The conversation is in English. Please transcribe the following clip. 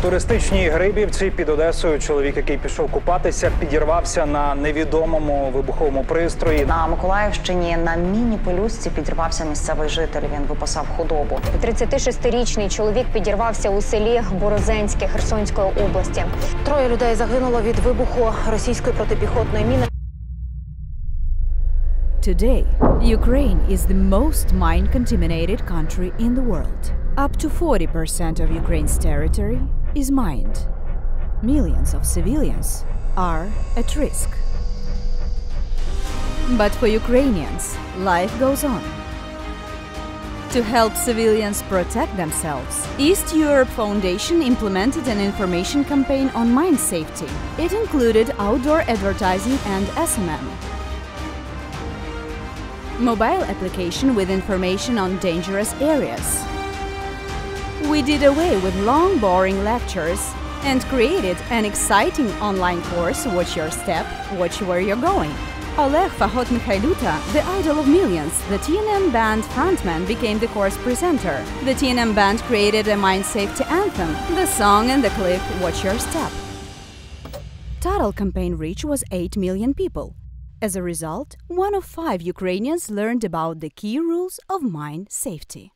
туристичній Грибівці під Одесою чоловік, який пішов купатися, підірвався на невідомому вибуховому пристрої. На Миколаївщині на міні-пелюстці підірвався місцевий житель. Він випасав худобу. 36-річний чоловік підірвався у селі Борозенське Херсонської області. 3 людей загинуло від вибуху російської протипіхотної міни. Today, Ukraine is the most mine-contaminated country in the world. Up to 40% of Ukraine's territory is mined. Millions of civilians are at risk. But for Ukrainians, life goes on. To help civilians protect themselves, East Europe Foundation implemented an information campaign on mine safety. It included outdoor advertising and SMM. Mobile application with information on dangerous areas. We did away with long, boring lectures and created an exciting online course, Watch Your Step, Watch Where You're Going. Oleg, Fagot, Mykhailiuta, the idol of millions, the TNM band frontman, became the course presenter. The TNM band created a mine safety anthem, the song and the clip Watch Your Step. Total campaign reach was 8 million people. As a result, 1 of 5 Ukrainians learned about the key rules of mine safety.